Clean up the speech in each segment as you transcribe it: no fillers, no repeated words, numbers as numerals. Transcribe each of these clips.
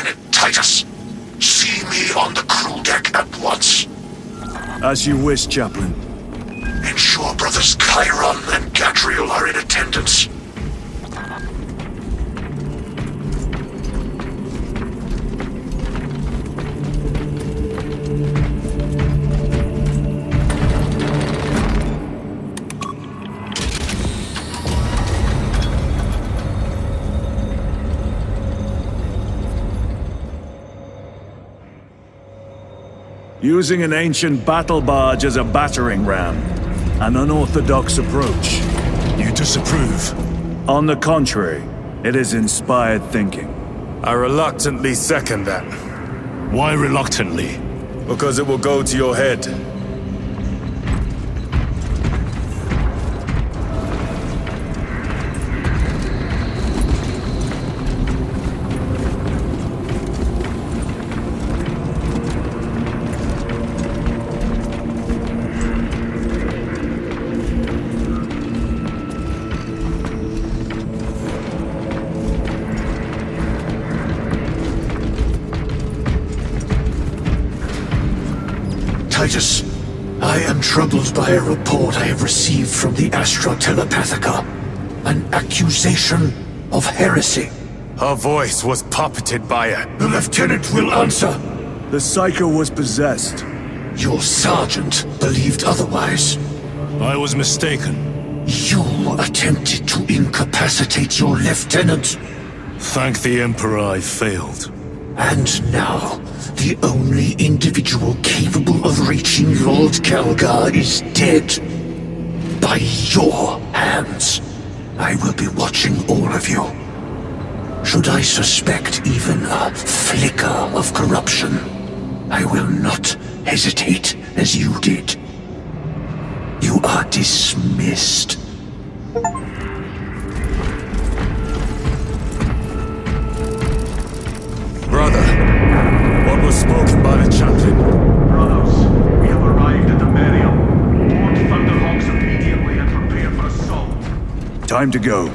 Lieutenant Titus. See me on the crew deck at once. As you wish, Chaplain. Ensure brothers Chiron and Gadriel are in attendance. Using an ancient battle barge as a battering ram. An unorthodox approach. You disapprove? On the contrary, it is inspired thinking. I reluctantly second that. Why reluctantly? Because it will go to your head. Titus, I am troubled by a report I have received from the Astra Telepathica. An accusation of heresy. Her voice was puppeted by it. The Lieutenant will answer. The Psycho was possessed. Your sergeant believed otherwise. I was mistaken. You attempted to incapacitate your lieutenant. Thank the Emperor I failed. And now, the only individual capable of reaching Lord Calgar is dead. By your hands. I will be watching all of you. Should I suspect even a flicker of corruption, I will not hesitate as you did. You are dismissed. Brother, what was spoken by the chaplain? Brothers, we have arrived at the burial. Board Thunderhawks immediately and prepare for assault. Time to go.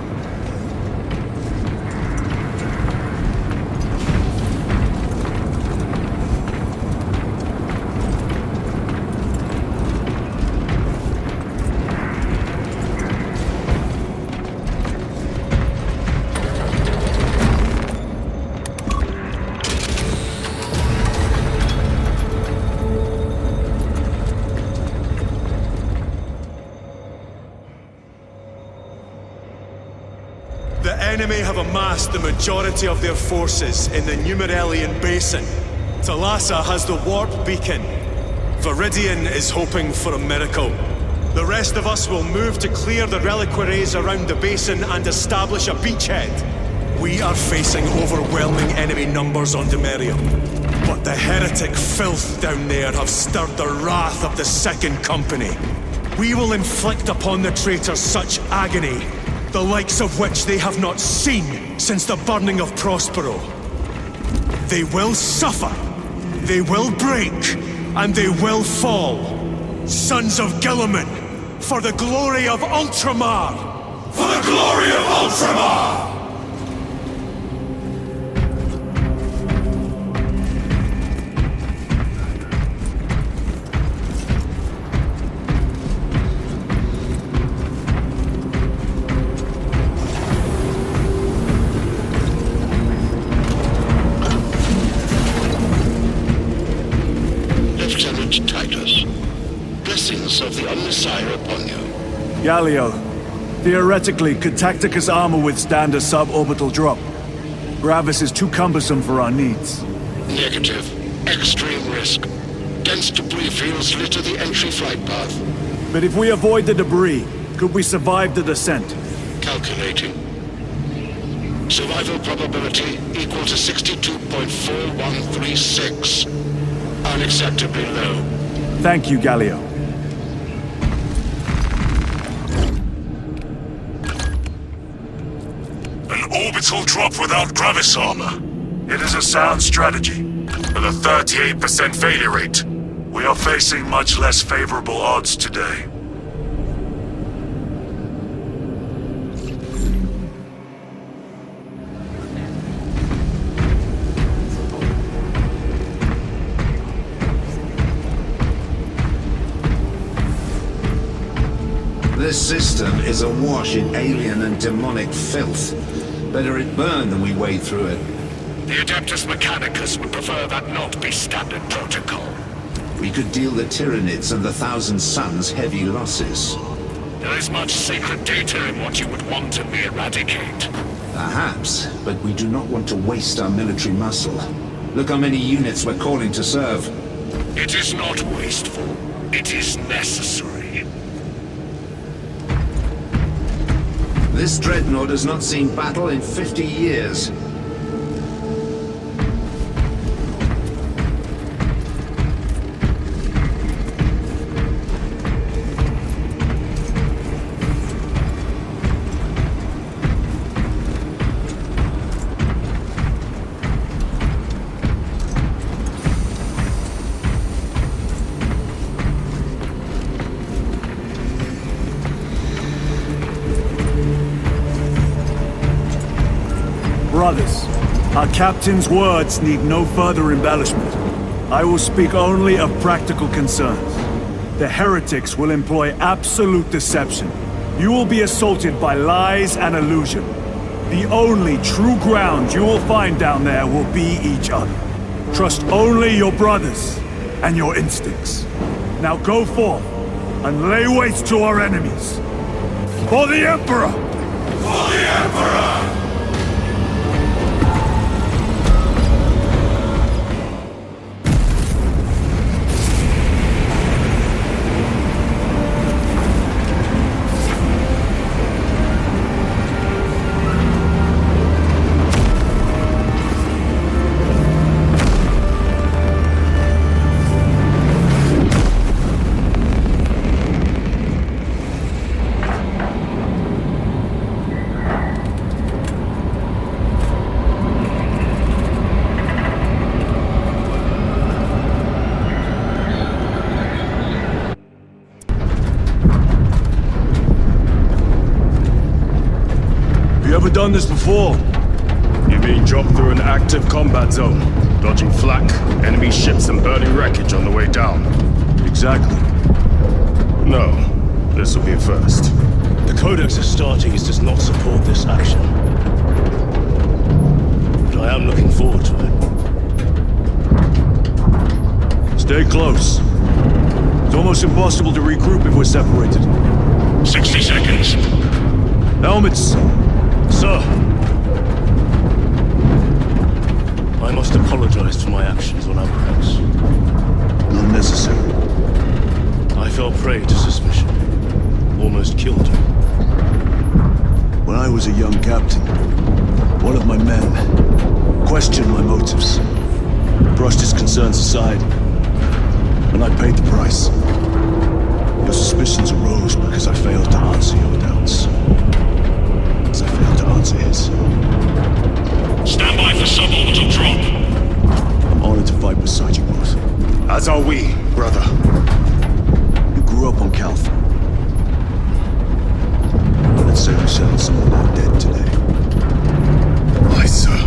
The enemy have amassed the majority of their forces in the Numeralian Basin. Thalassa has the warp beacon. Viridian is hoping for a miracle. The rest of us will move to clear the reliquaries around the basin and establish a beachhead. We are facing overwhelming enemy numbers on Demerium. But the heretic filth down there have stirred the wrath of the Second Company. We will inflict upon the traitors such agony, the likes of which they have not seen since the burning of Prospero. They will suffer, they will break, and they will fall. Sons of Gilliman, for the glory of Ultramar! For the glory of Ultramar! Lieutenant Titus, blessings of the Unmessiah upon you. Galio, theoretically, could Tacticus armor withstand a suborbital drop? Gravis is too cumbersome for our needs. Negative. Extreme risk. Dense debris fields litter the entry flight path. But if we avoid the debris, could we survive the descent? Calculating. Survival probability equal to 62.4136. Unacceptably low. Thank you, Galio. An orbital drop without Gravis armor. It is a sound strategy. With a 38% failure rate, we are facing much less favorable odds today. This system is awash in alien and demonic filth. Better it burn than we wade through it. The Adeptus Mechanicus would prefer that not be standard protocol. We could deal the Tyranids and the Thousand Suns heavy losses. There is much sacred data in what you would want to eradicate. Perhaps, but we do not want to waste our military muscle. Look how many units we're calling to serve. It is not wasteful. It is necessary. This dreadnought has not seen battle in 50 years. Brothers, our captain's words need no further embellishment. I will speak only of practical concerns. The heretics will employ absolute deception. You will be assaulted by lies and illusion. The only true ground you will find down there will be each other. Trust only your brothers and your instincts. Now go forth and lay waste to our enemies. For the Emperor! For the Emperor! You ever done this before? You've been dropped through an active combat zone, dodging flak, enemy ships and burning wreckage on the way down. Exactly. No, this will be a first. The Codex Astartes does not support this action. But I am looking forward to it. Stay close. It's almost impossible to regroup if we're separated. 60 seconds. Helmets! Sir! I must apologize for my actions on Abrams. Not necessary. I fell prey to suspicion. Almost killed him. When I was a young captain, one of my men questioned my motives, brushed his concerns aside, and I paid the price. Your suspicions arose because I failed to answer your doubts. As I failed to answer his. Stand by for suborbital drop. I'm honored to fight beside you both. As are we, brother. You grew up on Calth. Let's say we settled some of our dead today. Aye, sir.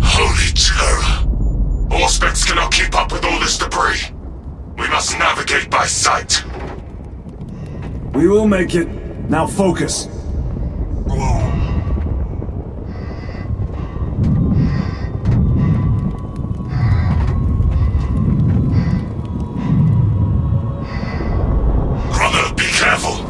Holy terror! Auspex cannot keep up with all this debris. We must navigate by sight. We will make it. Now focus. Brother, be careful!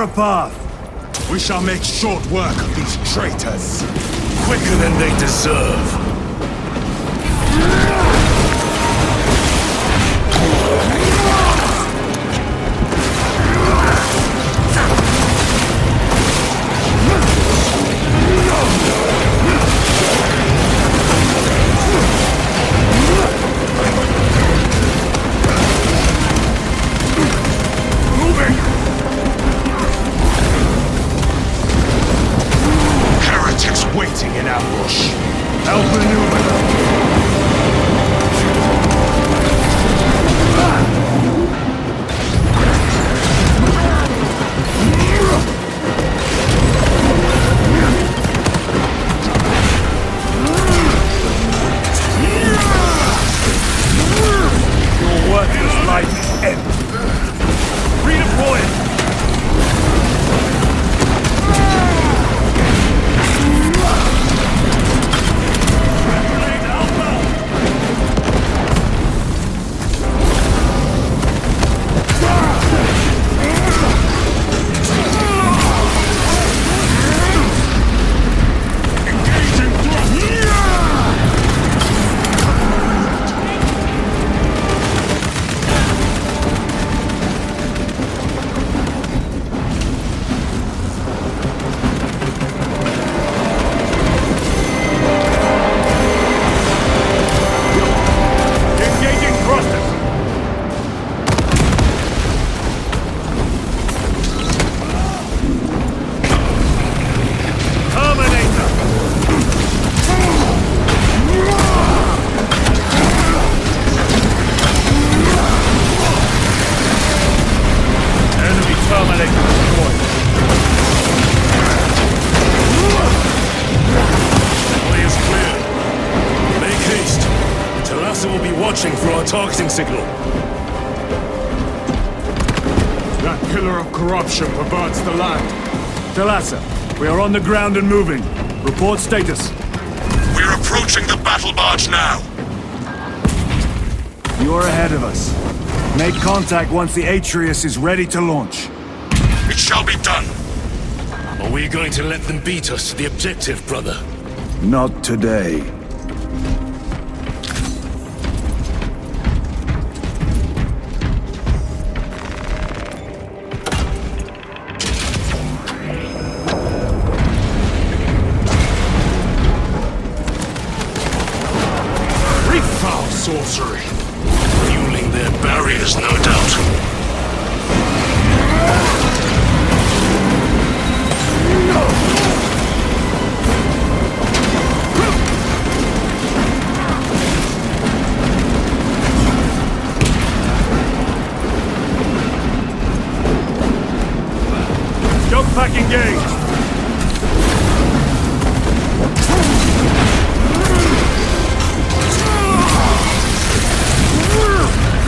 a path. We shall make short work of these traitors. Quicker than they deserve. Waiting in ambush. Outmaneuver them. Your worthless life is empty. Redeploy it! Watching for our targeting signal. That pillar of corruption perverts the land. Talassa, we are on the ground and moving. Report status. We're approaching the battle barge now. You're ahead of us. Make contact once the Atreus is ready to launch. It shall be done. Are we going to let them beat us to the objective, brother? Not today. Sorcery. Fueling their barriers, no doubt. Jump pack engaged!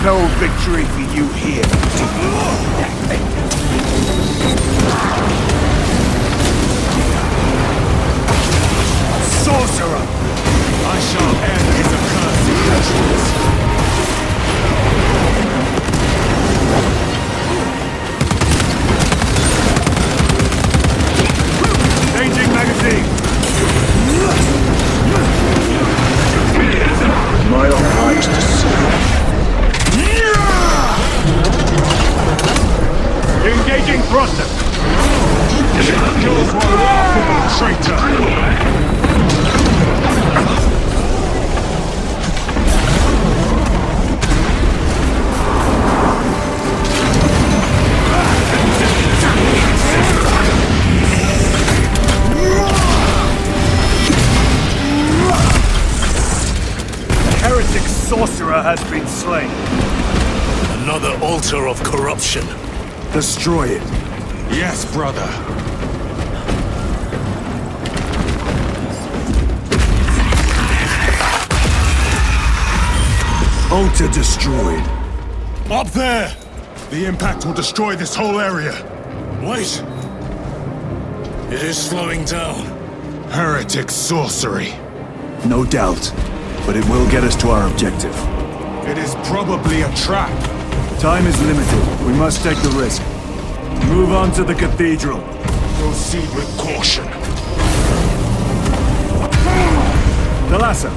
No victory for you here. Sorcerer! I shall end his accursed rituals. Changing magazine! My own eyes to see. Engaging thruster! Kills one laughable traitor! The heretic sorcerer has been slain. Another altar of corruption. Destroy it. Yes, brother. Altar destroyed. Up there! The impact will destroy this whole area. Wait! It is slowing down. Heretic sorcery. No doubt, but it will get us to our objective. It is probably a trap. Time is limited. We must take the risk. Move on to the cathedral. Proceed with caution. Thalassa,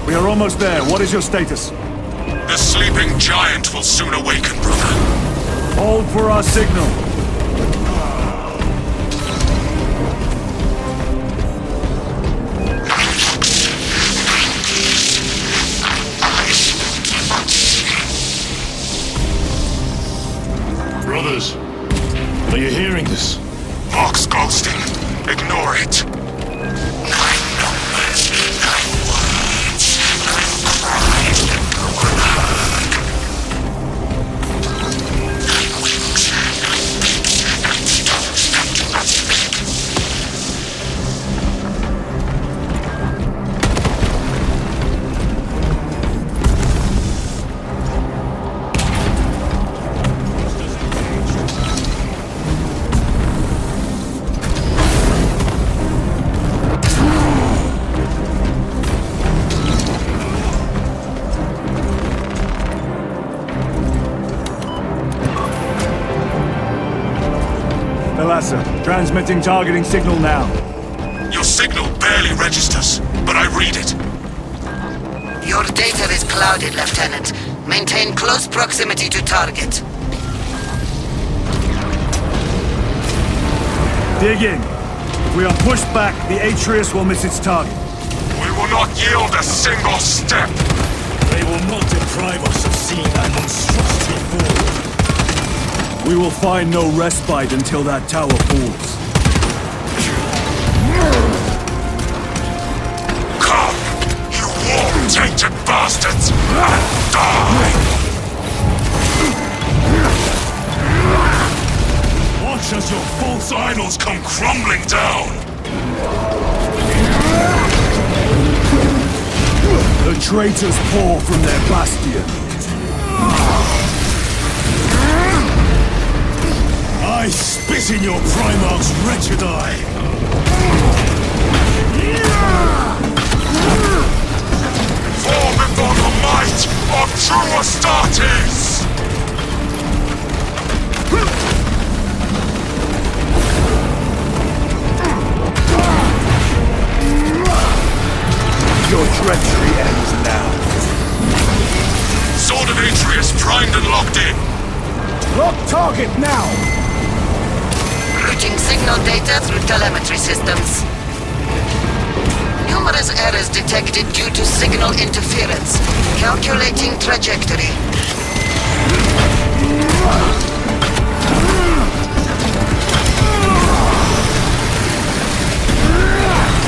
we are almost there. What is your status? The sleeping giant will soon awaken, brother. Hold for our signal. Brothers, are you hearing this? Vox ghosting. Ignore it. Thalassa, transmitting targeting signal now. Your signal barely registers, but I read it. Your data is clouded, Lieutenant. Maintain close proximity to target. Dig in. If we are pushed back, the Atreus will miss its target. We will not yield a single step. They will not deprive us of seeing that monstrosity fall. We will find no respite until that tower falls. Come, you war-tainted bastards, and die! Watch as your false Idols come crumbling down! The traitors pour from their bastion. I spit in your Primarch's wretched eye! Fall before the might of true Astartes! Your treachery ends now. Sword of Atreus primed and locked in. Lock target now! Routing signal data through telemetry systems. Numerous errors detected due to signal interference. Calculating trajectory.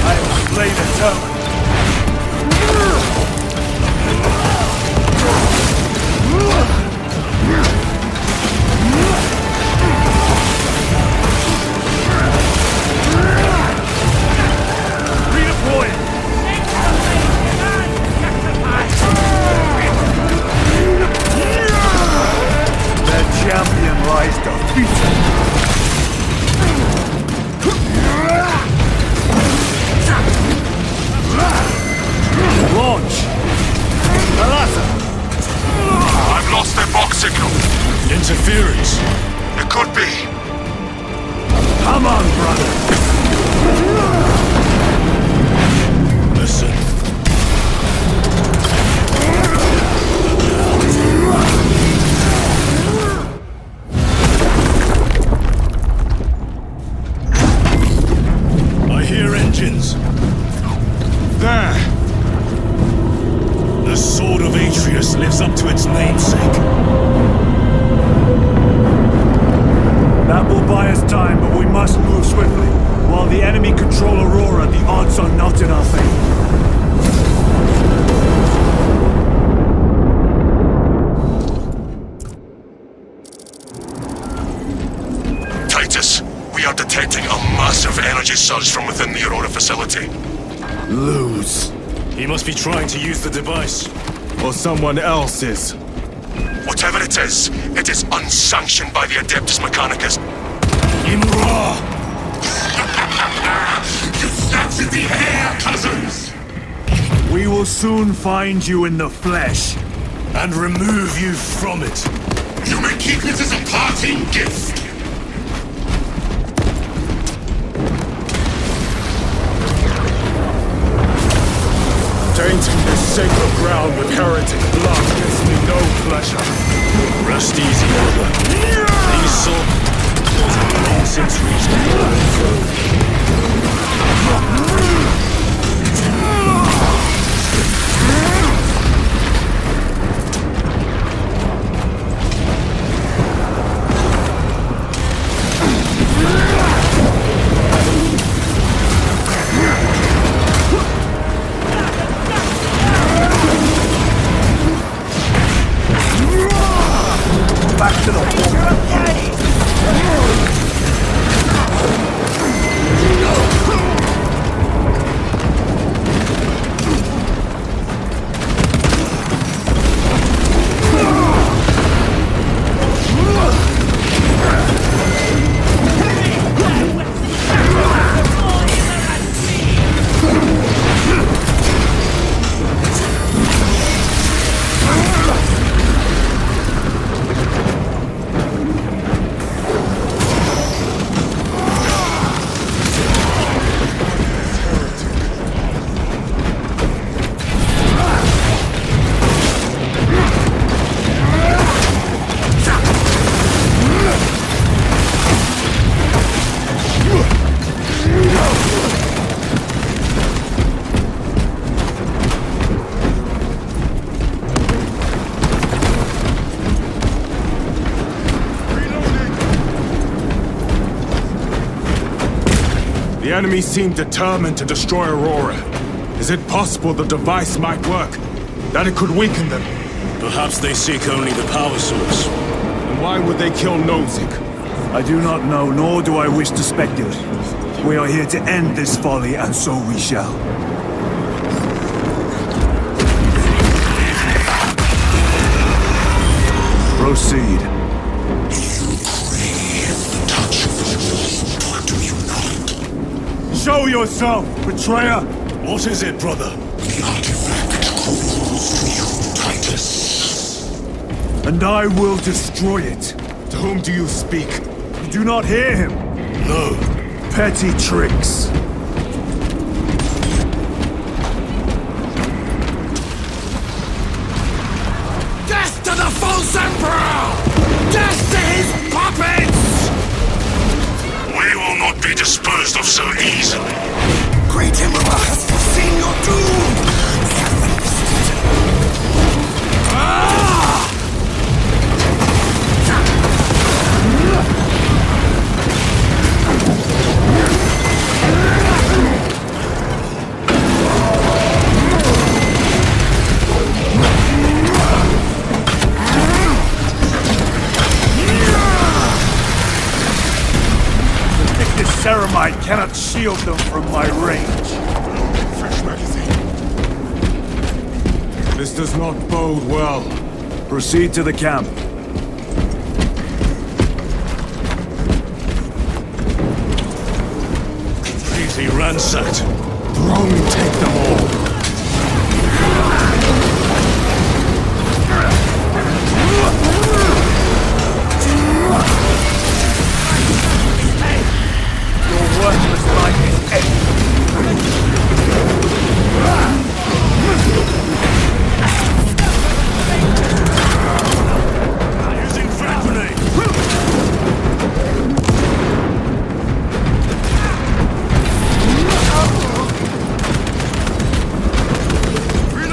I will slay the toad. Champion lies defeated. Launch! Thalassa! I've lost their box signal. Interference! It could be. Come on, brother! Listen. I hear engines. There. The Sword of Atreus lives up to its namesake. That will buy us time, but we must move swiftly. While the enemy control Aurora, the odds are not in our favor. Titus, we are detecting a massive energy surge from within the Aurora facility. Lose. He must be trying to use the device. Or someone else is. Whatever it is unsanctioned by the Adeptus Mechanicus. Imra! You snatched the air, cousins! We will soon find you in the flesh. And remove you from it. You may keep it as a parting gift. Tainting this sacred ground with heretic blood gives me no pleasure. Rest easy, brother. These souls have long since reached the Golden Throne. Back to the wall. The enemy seem determined to destroy Aurora. Is it possible the device might work? That it could weaken them? Perhaps they seek only the power source. And why would they kill Nozick? I do not know, nor do I wish to speculate. We are here to end this folly, and so we shall. Proceed. Show yourself, betrayer! What is it, brother? The artifact calls to you, Titus. And I will destroy it. To whom do you speak? You do not hear him. No. Petty tricks. Death to the false emperor! Death to his puppets! We will not be disposed of so easily. Great Emperor has foreseen your doom! We have resisted. This ceramide cannot shield them from my range. Fresh magazine. This does not bode well. Proceed to the camp. Completely ransacked. Rome take them all. Your worthless life is empty. Using frag grenade.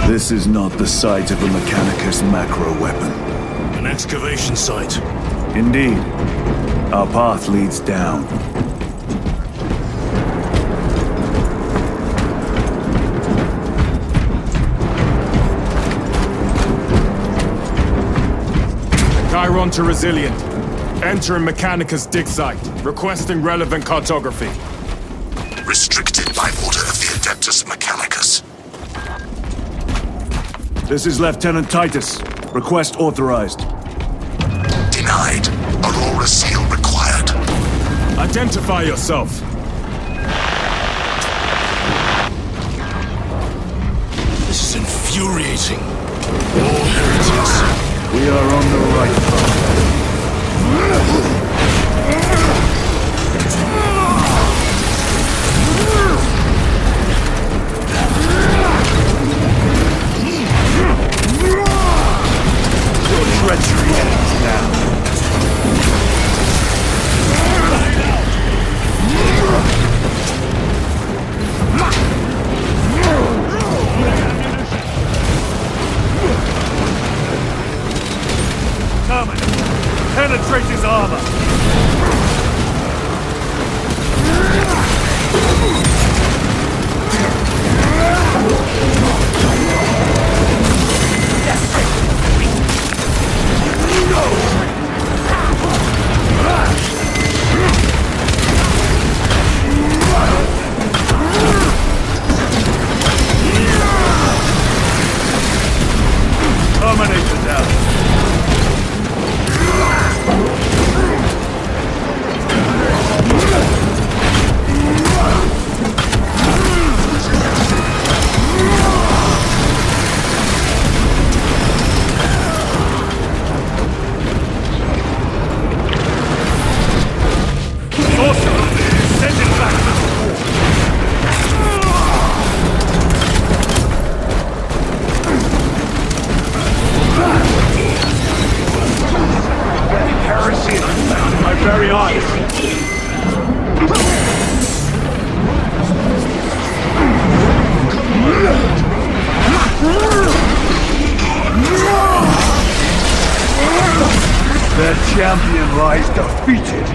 This is not the site of a Mechanicus macro weapon. An excavation site. Indeed. Our path leads down. Chiron to Resilient. Enter Mechanicus dig site. Requesting relevant cartography. Restricted by order of the Adeptus Mechanicus. This is Lieutenant Titus. Request authorized. Denied. Aurora seal required. Identify yourself. This is infuriating. All heretics. We are on the right path. penetrate his armor! Terminate the down. Very eyes. Their champion lies defeated.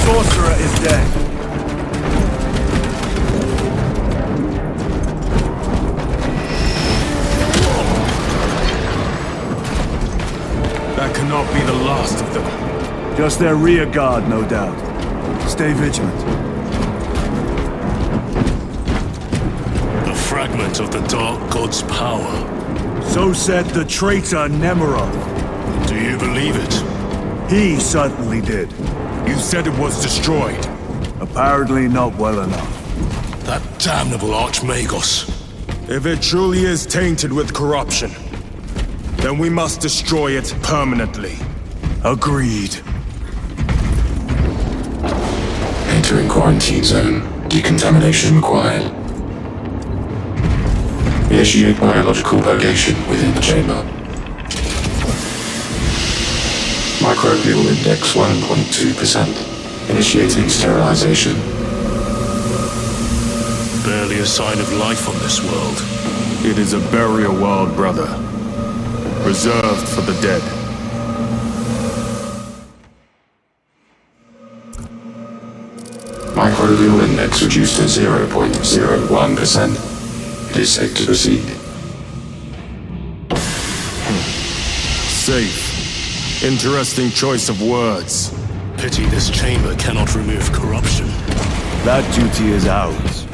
Sorcerer is dead. That cannot be the last of them. Just their rear guard, no doubt. Stay vigilant. A fragment of the Dark God's power. So said the traitor Nemeroth. Do you believe it? He certainly did. You said it was destroyed. Apparently not well enough. That damnable Archmagos. If it truly is tainted with corruption, then we must destroy it permanently. Agreed. Entering quarantine zone. Decontamination required. Initiate biological purgation within the chamber. Microbial index 1.2%. Initiating sterilization. Barely a sign of life on this world. It is a burial world, brother. Reserved for the dead. Microbial index reduced to 0.01%. It is safe to proceed. Safe. Interesting choice of words. Pity this chamber cannot remove corruption. That duty is ours.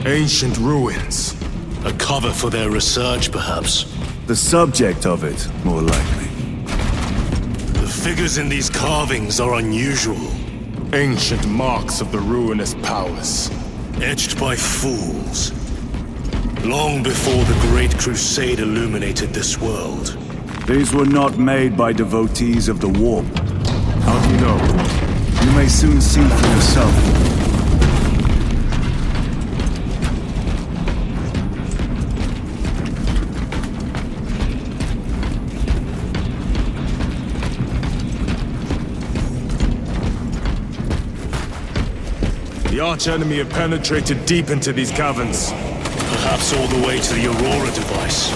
Ancient ruins. A cover for their research, perhaps. The subject of it, more likely. The figures in these carvings are unusual. Ancient marks of the ruinous powers. Etched by fools. Long before the Great Crusade illuminated this world. These were not made by devotees of the warp. How do you know? You may soon see for yourself. The arch-enemy have penetrated deep into these caverns. Perhaps all the way to the Aurora device.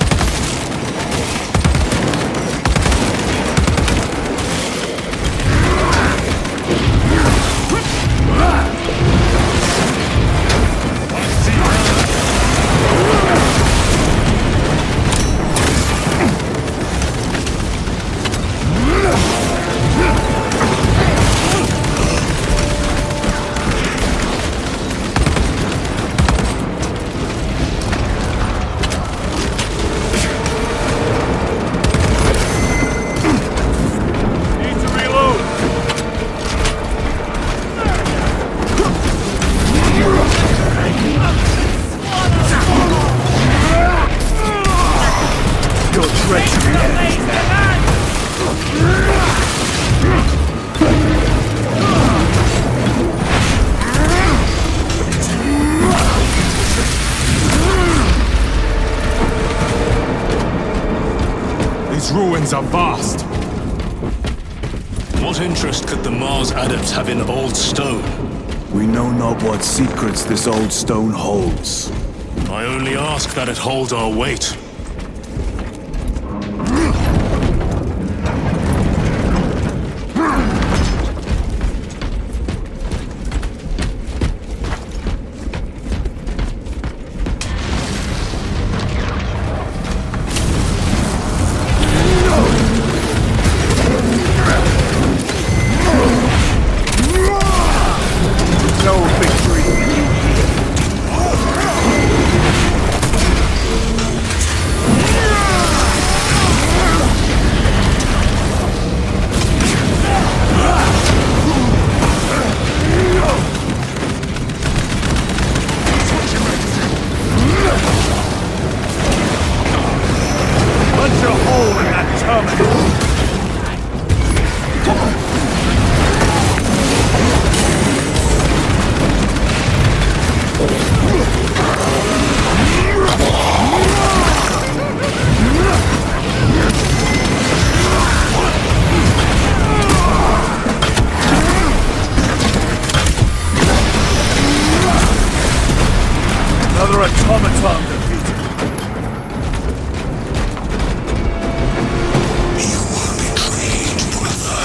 ruins are vast. What interest could the Mars adepts have in old stone? We know not what secrets this old stone holds. I only ask that it hold our weight. Another automaton defeated. You are betrayed, brother.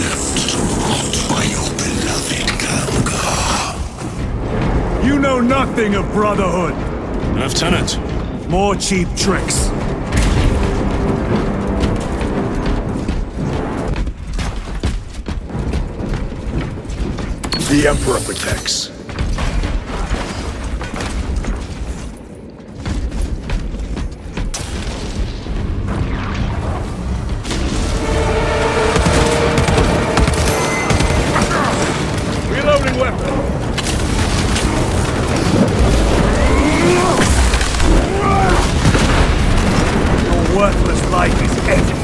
Left to rot by your beloved Kalgar. You know nothing of brotherhood. Lieutenant, More cheap tricks. The Emperor protects. Reloading weapon. Your worthless life is empty.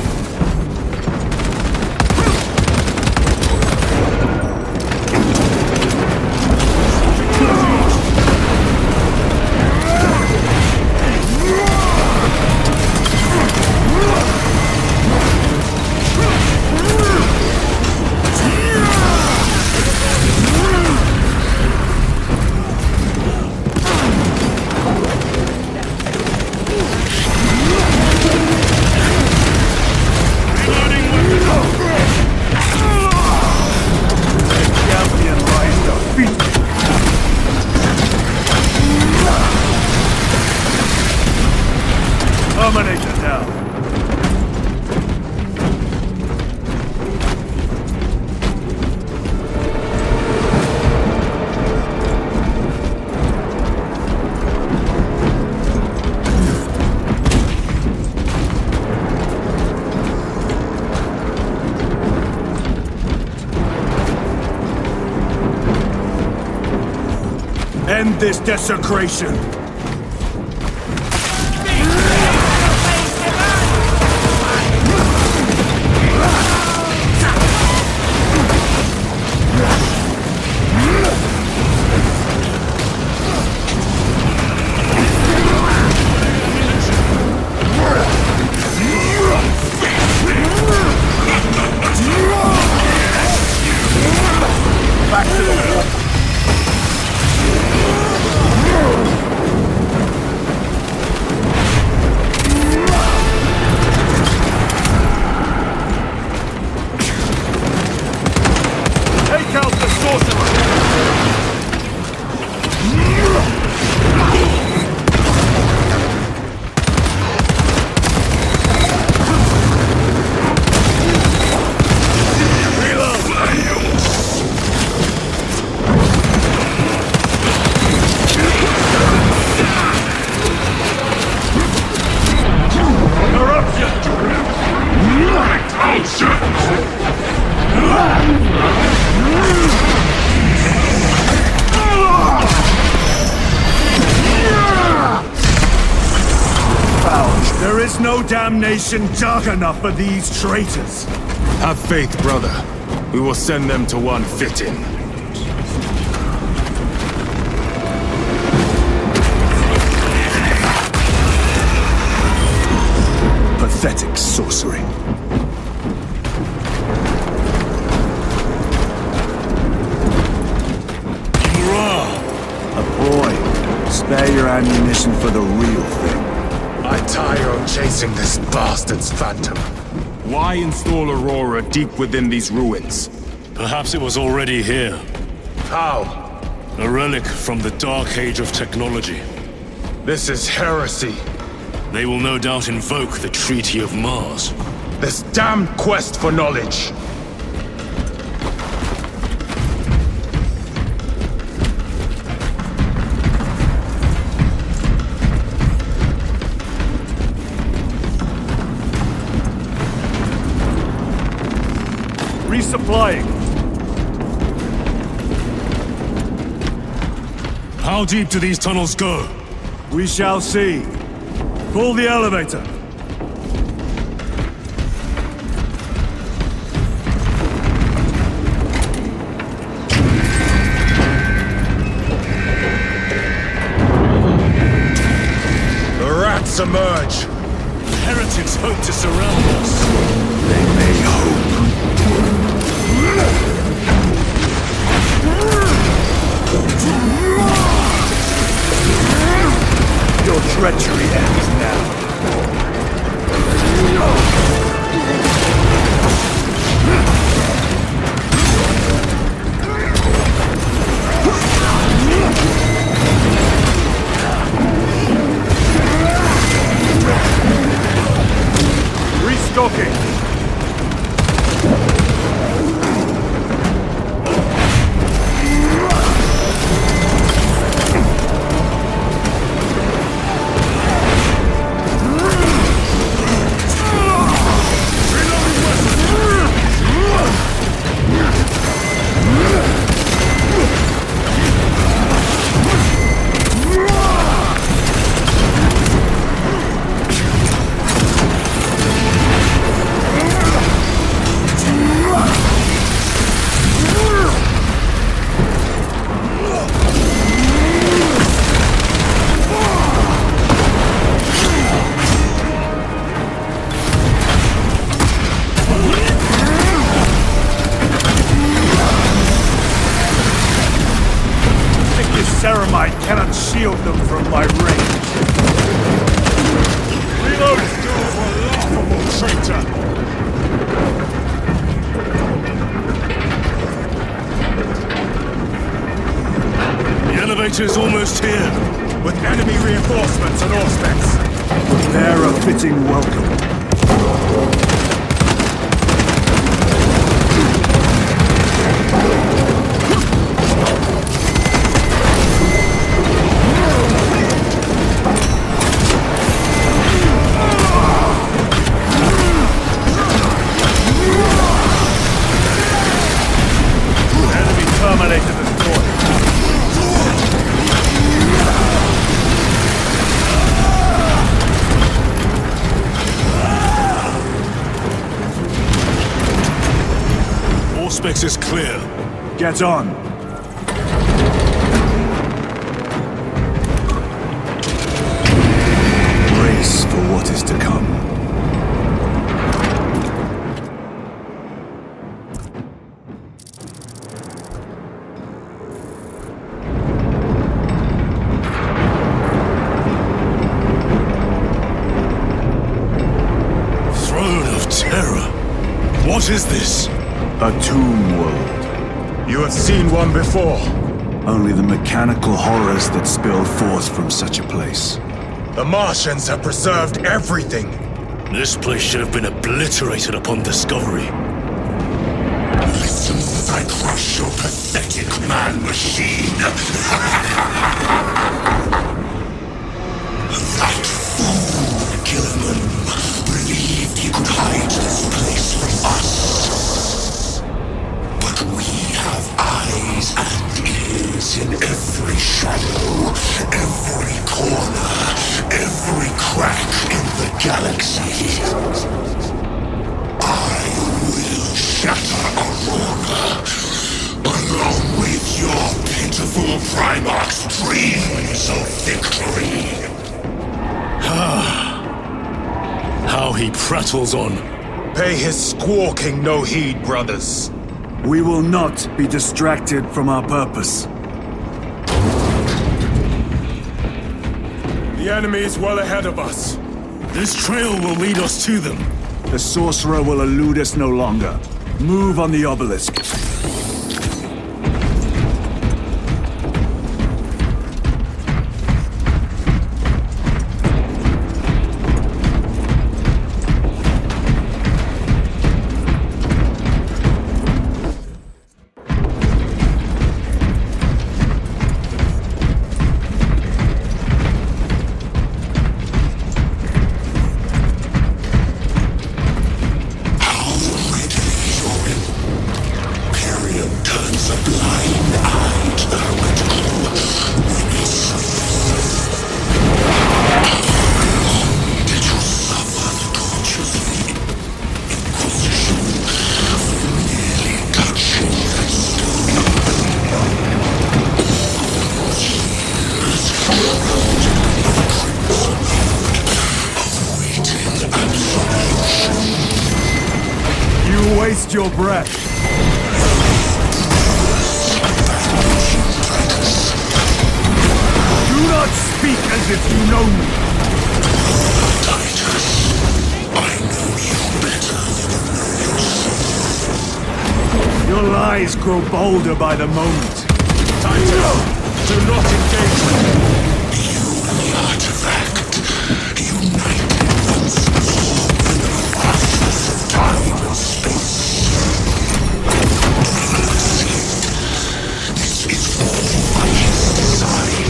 Terminator down. End this desecration. Back to the wall. Take out the sorcerer! There is no damnation dark enough for these traitors. Have faith, brother. We will send them to one fitting. Pathetic. pathetic sorcery. A ploy. Spare your ammunition for the real thing. I tire of chasing this bastard's phantom. Why install Aurora deep within these ruins? Perhaps it was already here. How? A relic from the Dark Age of technology. This is heresy. They will no doubt invoke the Treaty of Mars. This damned quest for knowledge. Resupplying. How deep do these tunnels go? We shall see. Pull the elevator. The rats emerge. Heretics hope to surround us. They may hope. Your treachery ends now. Restocking. Ceramite cannot shield them from my range. Reload! Laughable traitor! The elevator is almost here. With enemy reinforcements and auspex. Prepare a fitting welcome. Auspex is clear. Get on. Brace for what is to come. Throne of Terror. What is this? A tomb world. You have seen one before. Only the mechanical horrors that spill forth from such a place. The Martians have preserved everything. This place should have been obliterated upon discovery. Listen as I crush your pathetic man-machine. That fool, Killerman, believed he could hide this place from us. But we have eyes and ears in every shadow, every corner, every crack in the galaxy. I will shatter Aurora, along with your pitiful Primarch's dreams of victory. How how he prattles on. Pay his squawking no heed, brothers. We will not be distracted from our purpose. The enemy is well ahead of us. This trail will lead us to them. The sorcerer will elude us no longer. Move on the obelisk. Waste your breath. Do not speak as if you know me. Titus, I know you better than Your lies grow bolder by the moment. Titus, do not engage with him. you and the artifact united once more in the fastness of time and space. This is all by his design.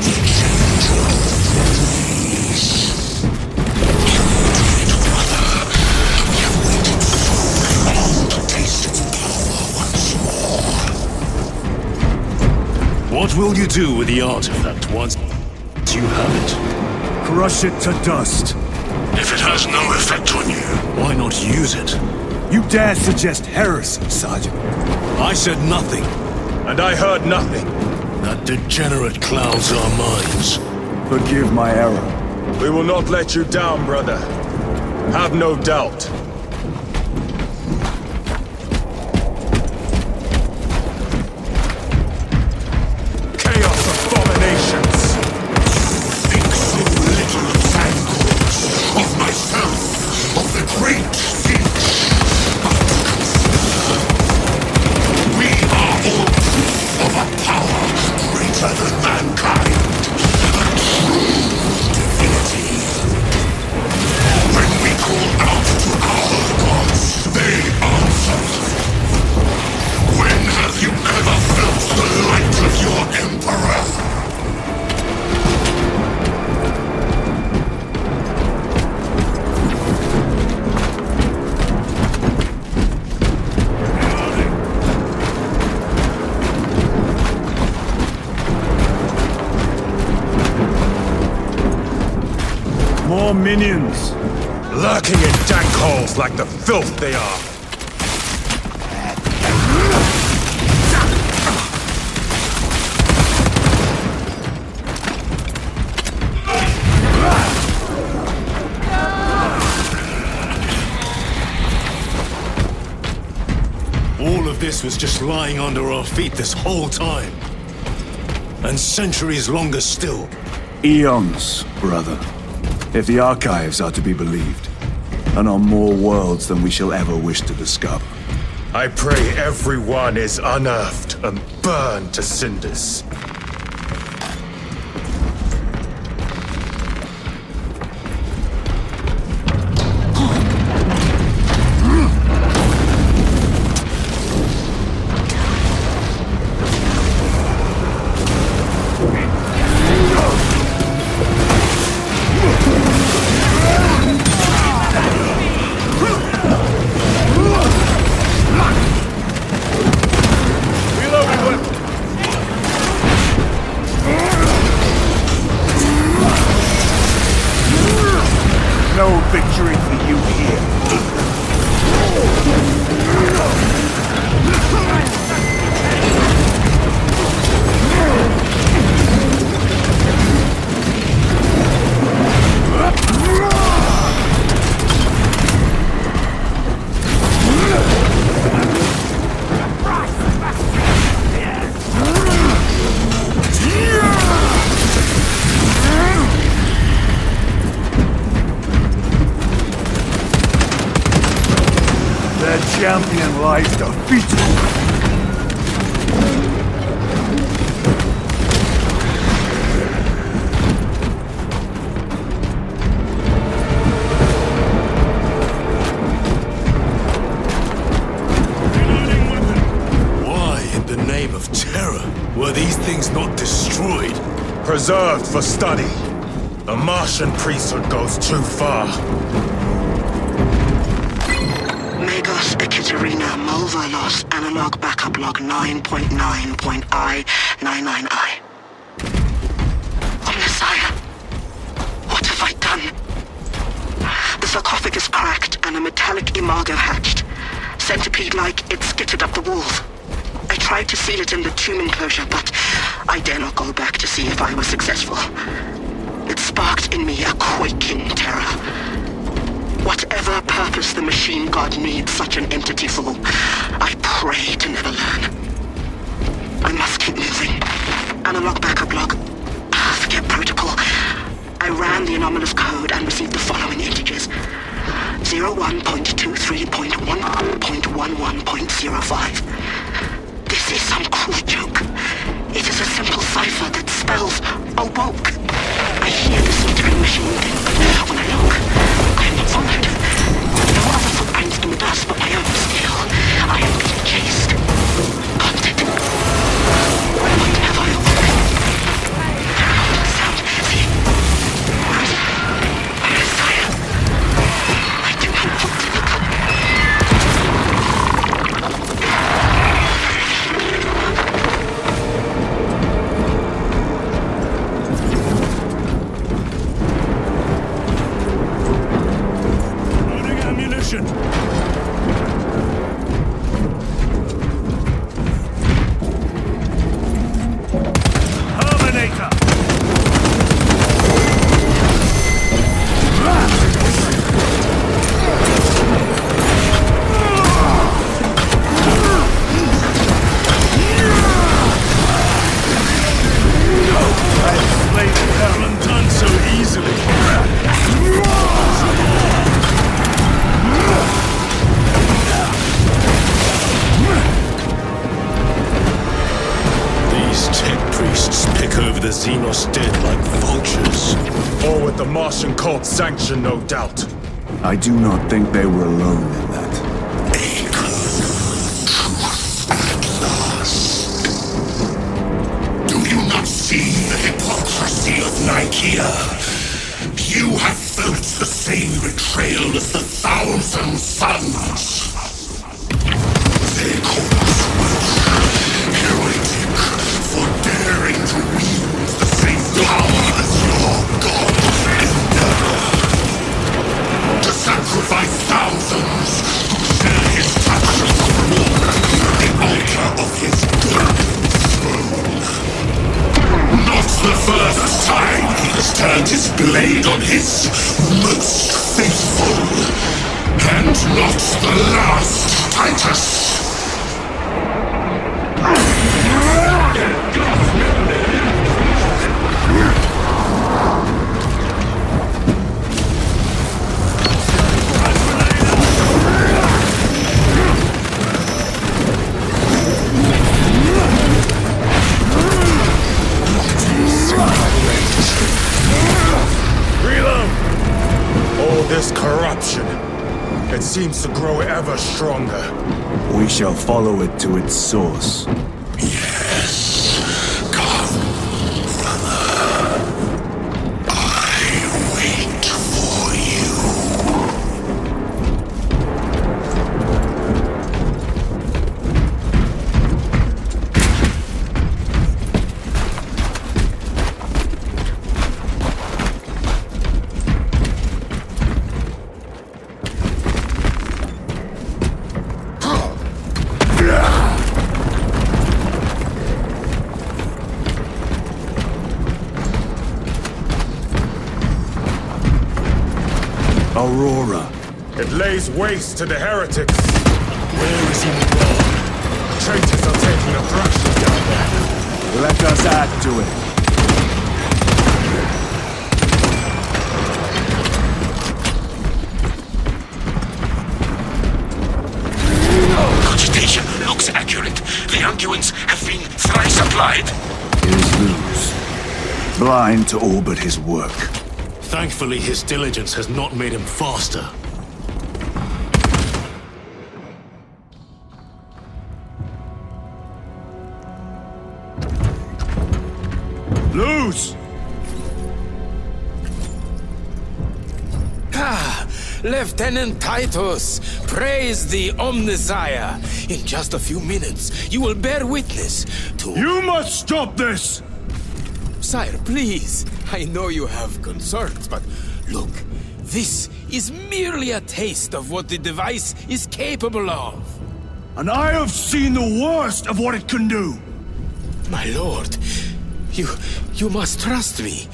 The changer of the days. You did, brother. We have waited so long to taste its power once more. What will you do with the artifact once you have it? Crush it to dust. If it has no effect on you, Why not use it? You dare suggest heresy, Sergeant? I said nothing. And I heard nothing. That degenerate clouds our minds. Forgive my error. We will not let you down, brother. Have no doubt. Chaos abominations! think so little of Thankors, of myself, of the great siege. We are all proof of a power greater than mankind. A true divinity. When we call out to our gods, they answer. When have you ever felt the light of your emperor? More minions. Lurking in dank holes like the filth they are. All of this was just lying under our feet this whole time. And centuries longer still. Eons, brother. If the archives are to be believed. And on more worlds than we shall ever wish to discover. I pray everyone is unearthed and burned to cinders. No victory for you here. champion lies defeated. Why, in the name of terror, were these things not destroyed? Preserved for study. The Martian priesthood goes too far. Megos Ekaterina Mulvalos analog backup log 9.9.I99I. Oh, Messiah. What have I done? The sarcophagus cracked and a metallic imago hatched. Centipede-like, it skittered up the walls. I tried to seal it in the tomb enclosure, but I dare not go back to see if I was successful. It sparked in me a quaking terror. Whatever purpose the machine god needs such an entity for, I pray to never learn. I must keep moving. Analog backup log. Forget protocol. I ran the anomalous code and received the following integers. 01.23.1.11.05. This is some cruel joke. It is a simple cipher that spells awoke. I hear the slittering machine thing, but when I look, I am not followed. No other footprints in the dust but my own still. I am being chased. Hunted. What have I awoken? Sound. See? Where is it? Where is Saya? I do not want to look. Martian cult sanction, no doubt. I do not think they were alone in that. Do you not see the hypocrisy of Nicaea? You have felt the same betrayal as the Thousand Sons. They call us heretic for daring to wield the same power as your god. To sacrifice thousands to share his touches of war, the altar of his throne. Not the first time he has turned his blade on his most faithful, and not the last, Titus. This corruption, it seems to grow ever stronger. We shall follow it to its source. Yes, come, brother. I wait for you. Aurora. It lays waste to the heretics. Where is he gone? Traitors are taking a thrashing down there. Let us add to it. blind to all but his work. Thankfully, his diligence has not made him faster. Lose! Ah, Lieutenant Titus, praise the Omnisire. In just a few minutes, you will bear witness to... You must stop this! Sire, please. I know you have concerns, but look, this is merely a taste of what the device is capable of. And I have seen the worst of what it can do! My lord, you must trust me.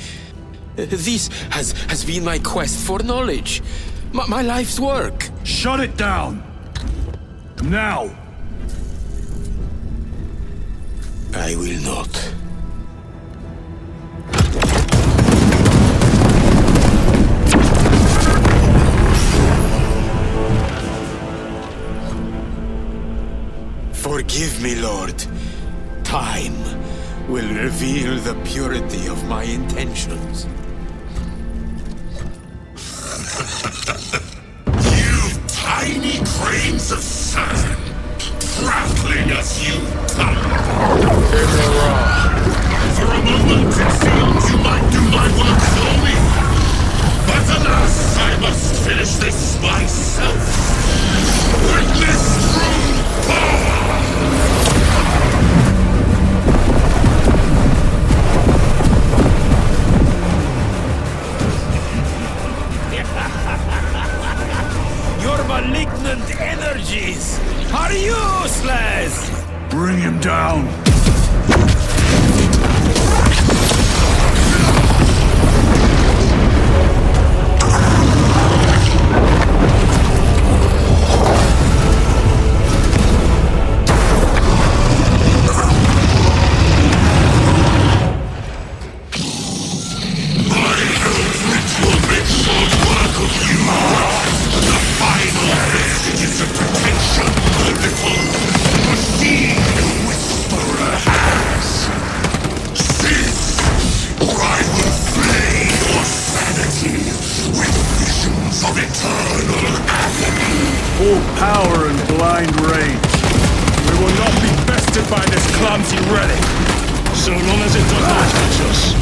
This has been my quest for knowledge. My life's work. Shut it down! Now! I will not. Forgive me, Lord. Time will reveal the purity of my intentions. You tiny grains of sand, prattling as you come. For a moment it seemed you might do my work for me. But alas, I must finish this myself. Witness true power! Your malignant energies are useless! Bring him down! Full power and blind rage. We will not be bested by this clumsy relic. So long as it does not touch us.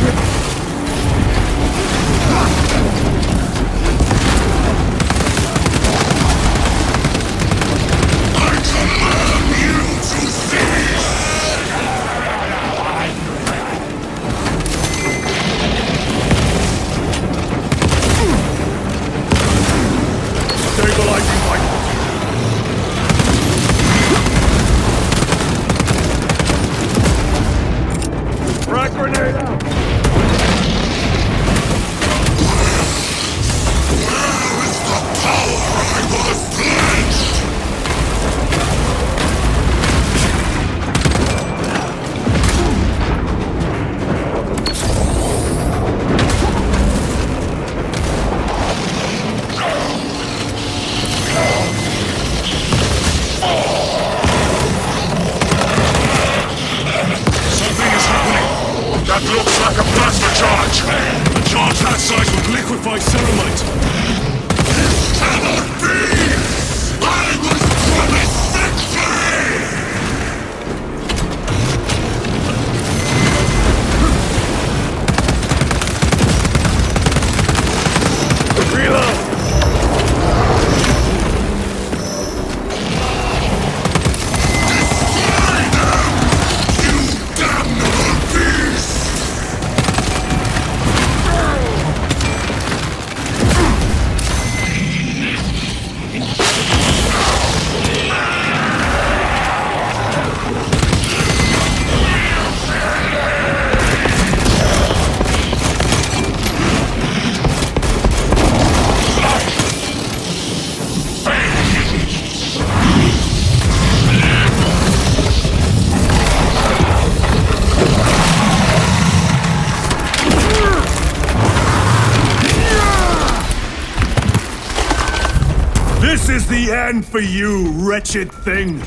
This is the end for you, wretched thing!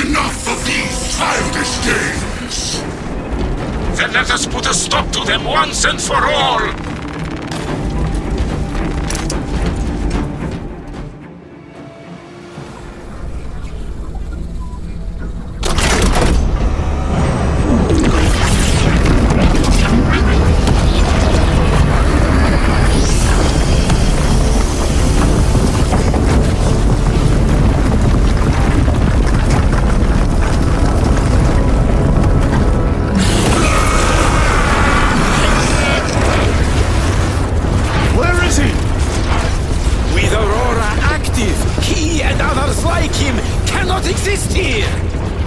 Enough of these childish games! and let us put a stop to them once and for all!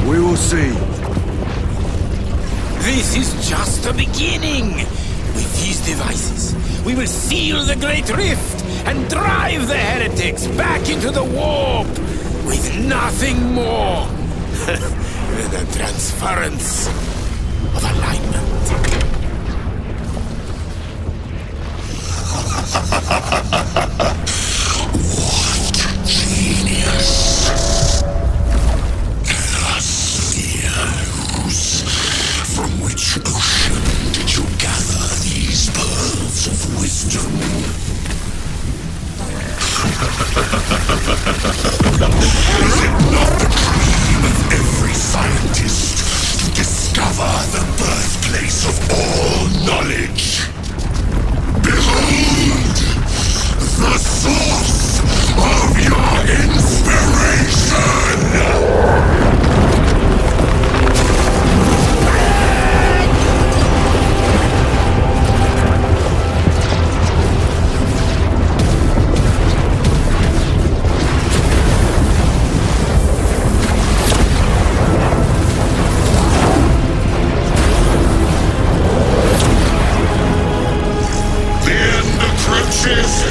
We will see. This is just the beginning. With these devices, we will seal the Great Rift and drive the heretics back into the warp with nothing more than a transference of alignment. What genius! From which ocean did you gather these pearls of wisdom? Is it not the dream of every scientist to discover the birthplace of all knowledge? Behold! The source of your inspiration!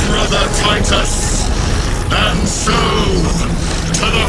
Brother Titus, and so to the